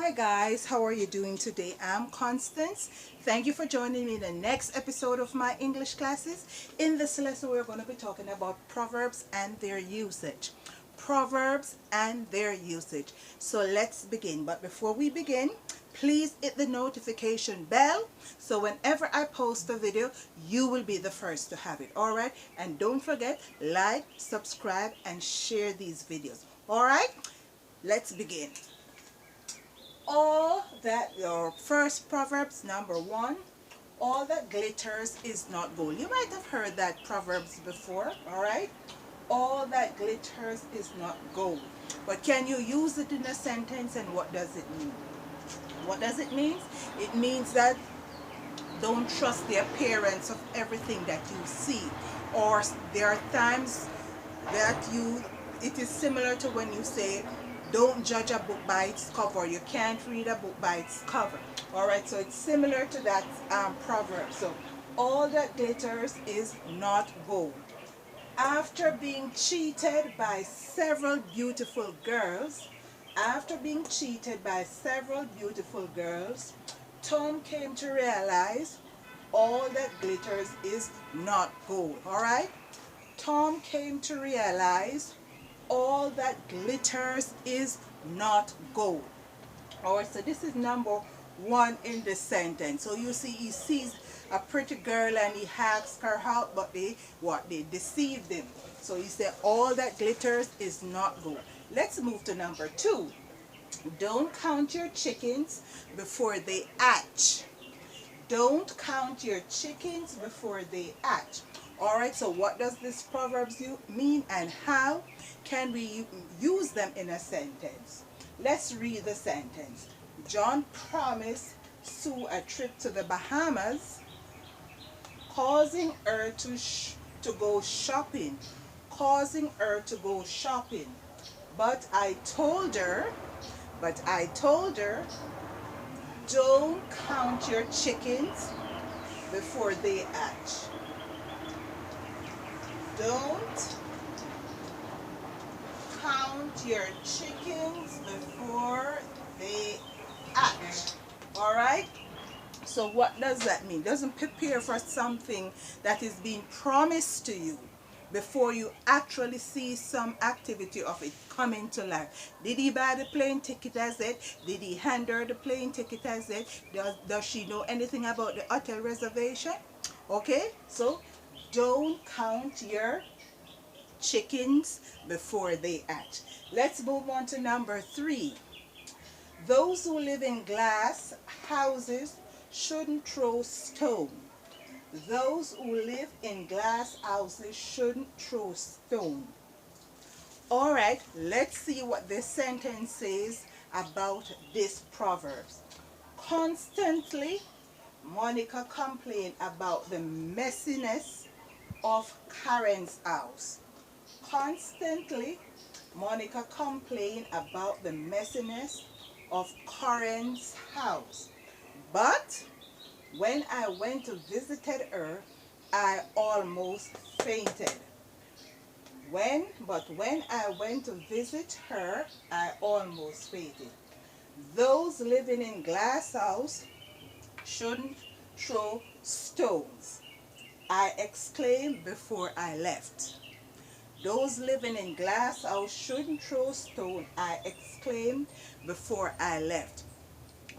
Hi guys, how are you doing today? I'm Constance. Thank you for joining me in the next episode of my English classes. In this lesson, we're going to be talking about proverbs and their usage. Proverbs and their usage. So let's begin. But before we begin, please hit the notification bell so whenever I post a video, you will be the first to have it. Alright? And don't forget, like, subscribe, and share these videos. Alright? Let's begin. All that, your first Proverbs number 1, all that glitters is not gold. You might have heard that Proverbs before, all right? All that glitters is not gold. But can you use it in a sentence, and what does it mean? What does it mean? It means that don't trust the appearance of everything that you see. Or there are times that it is similar to when you say, don't judge a book by its cover. You can't read a book by its cover. Alright, so it's similar to that proverb. So, all that glitters is not gold. After being cheated by several beautiful girls, Tom came to realize all that glitters is not gold. Alright? Tom came to realize all that glitters is not gold. Alright, so this is number 1 in the sentence. So you see, he sees a pretty girl and he asks her out, but they deceived him. So he said all that glitters is not gold. Let's move to number 2. Don't count your chickens before they hatch. Don't count your chickens before they hatch. Alright, so what does this Proverbs mean, and how can we use them in a sentence? Let's read the sentence. John promised Sue a trip to the Bahamas, causing her to go shopping. But I told her, don't count your chickens before they hatch. Don't count your chickens before they hatch. Alright? So what does that mean? Doesn't prepare for something that is being promised to you before you actually see some activity of it coming to life. Did he buy the plane ticket as it? Did he hand her the plane ticket as it? Does she know anything about the hotel reservation? Okay, so don't count your chickens before they hatch. Let's move on to number 3. Those who live in glass houses shouldn't throw stone. Those who live in glass houses shouldn't throw stone. Alright, let's see what this sentence says about this Proverbs. Constantly, Monica complained about the messiness of Karen's house. Constantly, Monica complained about the messiness of Karen's house. But when I went to visit her, I almost fainted. When I went to visit her, I almost fainted. Those living in glass house shouldn't throw stones, I exclaimed before I left. Those living in glass house shouldn't throw stone, I exclaimed before I left.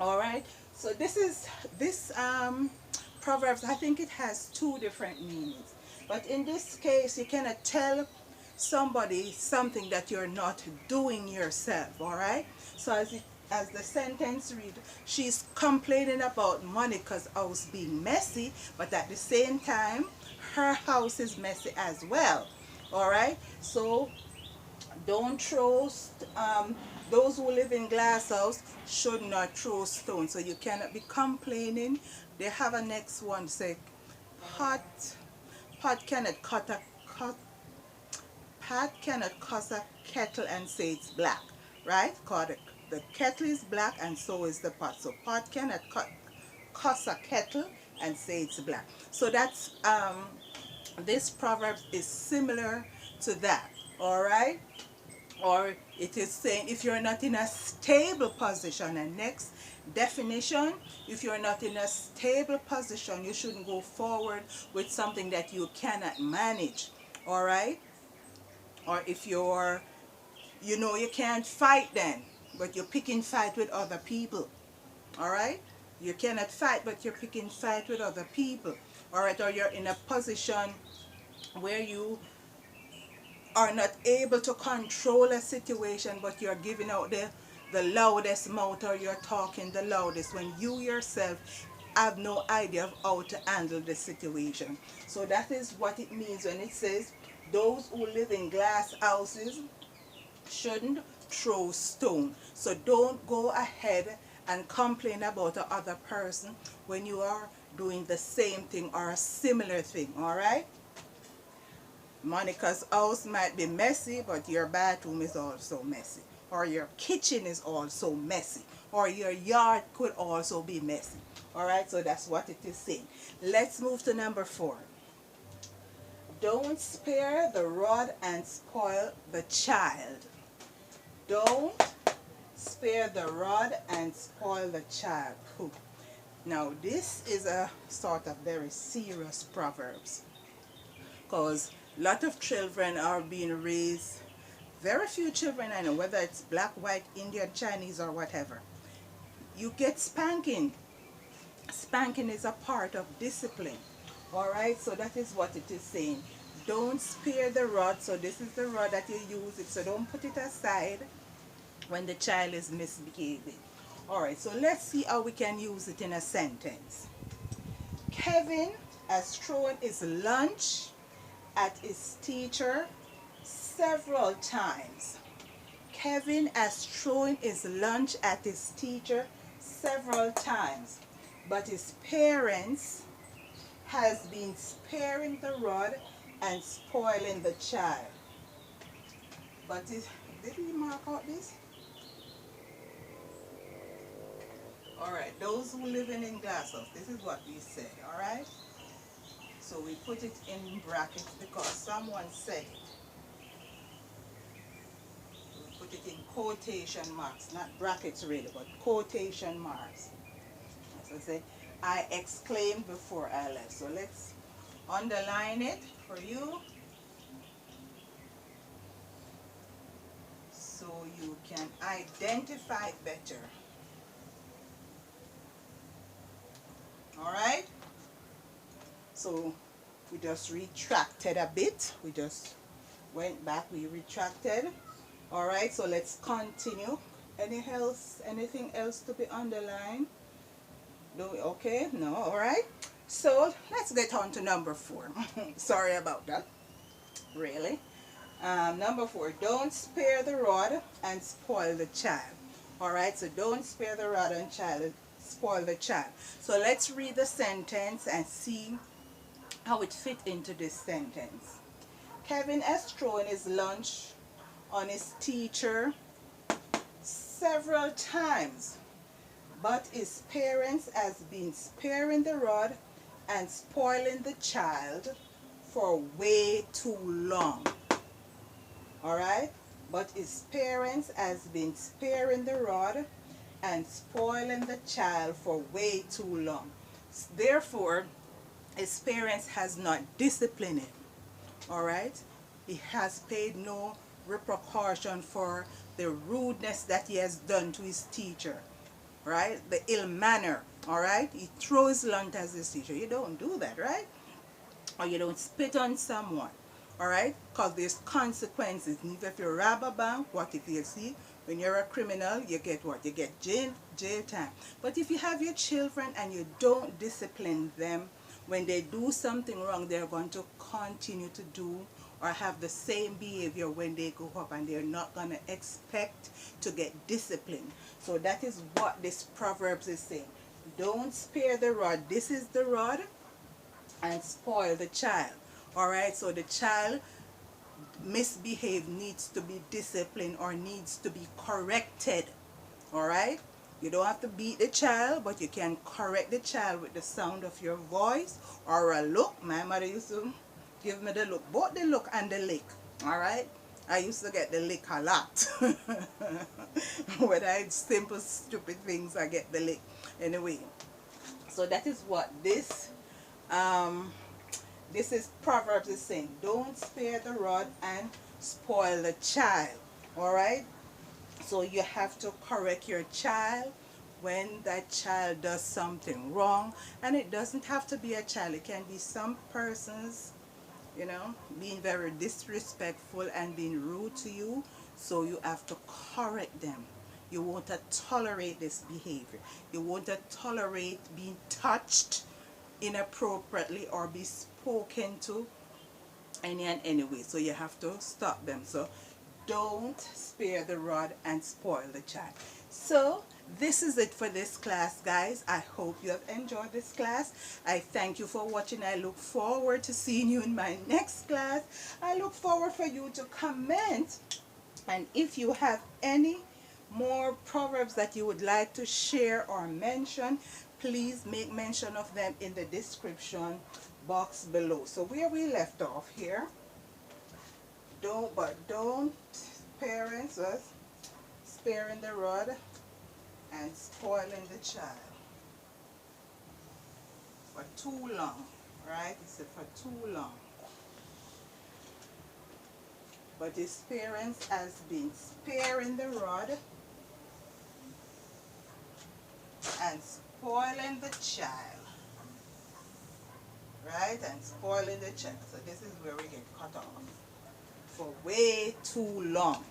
Alright, so this Proverbs, I think it has 2 different meanings. But in this case, you cannot tell somebody something that you're not doing yourself. Alright, so as the sentence reads, she's complaining about Monica's house being messy, but at the same time, her house is messy as well. Alright, so don't throw, those who live in glass house should not throw stones. So you cannot be complaining. They have a next one, say, pot cannot cut a kettle and say it's black, right? Because the kettle is black and so is the pot. So pot cannot cuss a kettle and say it's black. So that's this proverb is similar to that. All right. Or it is saying if you're not in a stable position. And next definition, if you're not in a stable position, you shouldn't go forward with something that you cannot manage. All right? Or if you're, you know, you can't fight then, but you're picking fight with other people. All right? You cannot fight, but you're picking fight with other people. All right? Or you're in a position where you are not able to control a situation, but you're giving out the loudest mouth, or you're talking the loudest when you yourself have no idea of how to handle the situation. So that is what it means when it says those who live in glass houses shouldn't throw stone. So don't go ahead and complain about the other person when you are doing the same thing or a similar thing. All right? Monica's house might be messy, but your bathroom is also messy. Or your kitchen is also messy. Or your yard could also be messy. Alright, so that's what it is saying. Let's move to number 4. Don't spare the rod and spoil the child. Don't spare the rod and spoil the child. Now this is a sort of very serious Proverbs, because a lot of children are being raised, very few children I know, whether it's black, white, Indian, Chinese, or whatever. You get spanking. Spanking is a part of discipline. Alright, so that is what it is saying. Don't spare the rod. So this is the rod that you use it. So don't put it aside when the child is misbehaving. Alright, so let's see how we can use it in a sentence. Kevin has thrown his lunch at his teacher several times. Kevin has thrown his lunch at his teacher several times, but his parents has been sparing the rod and spoiling the child. But did we mark out this? Alright, those who live in glass house, this is what we say, alright? So we put it in brackets because someone said it. We put it in quotation marks, not brackets really, but quotation marks. As I say, I exclaimed before I left. So let's underline it for you, so you can identify it better. Alright? So we just retracted a bit. We just went back, we retracted. Alright, so let's continue. Anything else to be underlined? Okay, no, alright. So let's get on to number 4. Sorry about that. Really. Number 4, don't spare the rod and spoil the child. Alright, so don't spare the rod and spoil the child. So let's read the sentence and see how it fit into this sentence. Kevin has thrown his lunch on his teacher several times, but his parents has been sparing the rod and spoiling the child for way too long. Alright? But his parents has been sparing the rod and spoiling the child for way too long. Therefore, his parents has not disciplined him. Alright? He has paid no repercussion for the rudeness that he has done to his teacher. Right? The ill manner. Alright? He throws lunch at his teacher. You don't do that, right? Or you don't spit on someone. Alright? Because there's consequences. If you rob a bank, what if you see? When you're a criminal, you get what? You get jail time. But if you have your children and you don't discipline them, when they do something wrong, they're going to continue to do or have the same behavior when they grow up, and they're not going to expect to get disciplined. So that is what this Proverbs is saying. Don't spare the rod. This is the rod, and spoil the child. Alright, so the child misbehave, needs to be disciplined or needs to be corrected. Alright? You don't have to beat the child, but you can correct the child with the sound of your voice or a look. My mother used to give me the look, both the look and the lick. Alright? I used to get the lick a lot. When I simple stupid things, I get the lick. Anyway, so that is what um this is Proverbs is saying. Don't spare the rod and spoil the child. All right. So you have to correct your child when that child does something wrong, and it doesn't have to be a child. It can be some persons, being very disrespectful and being rude to you. So you have to correct them. You won't tolerate this behavior. You won't tolerate being touched inappropriately or be spoken to any and any way. So you have to stop them. So don't spare the rod and spoil the child. So this is it for this class, guys. I hope you have enjoyed this class. I thank you for watching. I look forward to seeing you in my next class. I look forward for you to comment, and if you have any more proverbs that you would like to share or mention, please make mention of them in the description box below. So where we left off here, don't parents us sparing the rod and spoiling the child for too long, right? He said for too long. But his parents has been sparing the rod and spoiling the child, right? And spoiling the child. So this is where we get cut off for way too long.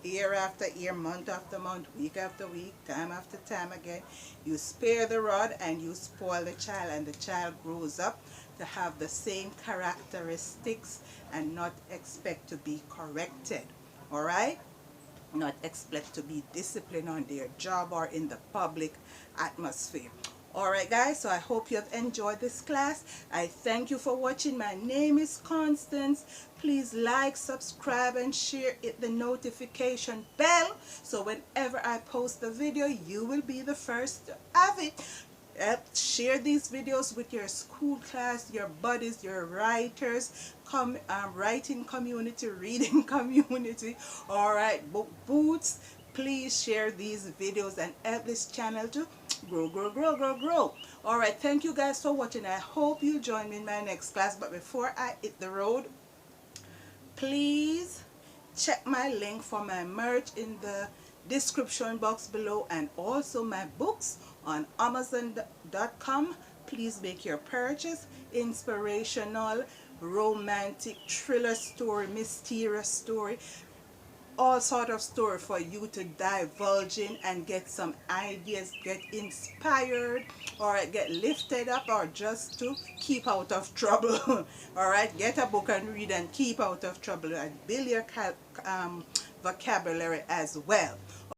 Year after year, month after month, week after week, time after time again. You spare the rod and you spoil the child, and the child grows up to have the same characteristics and not expect to be corrected. Alright? Not expect to be disciplined on their job or in the public atmosphere. Alright guys, so I hope you have enjoyed this class. I thank you for watching. My name is Constance. Please like, subscribe, and share, hit the notification bell, so whenever I post a video, you will be the first to have it. Share these videos with your school class, your buddies, your writers, writing community, reading community, alright, book boots. Please share these videos and help this channel to grow, grow, grow, grow, grow. Alright, thank you guys for watching. I hope you join me in my next class. But before I hit the road, please check my link for my merch in the description box below, and also my books on Amazon.com. Please make your purchase. Inspirational, romantic, thriller story, mysterious story, all sort of story for you to divulge in and get some ideas, get inspired, or get lifted up, or just to keep out of trouble. Alright, get a book and read and keep out of trouble and build your vocabulary as well.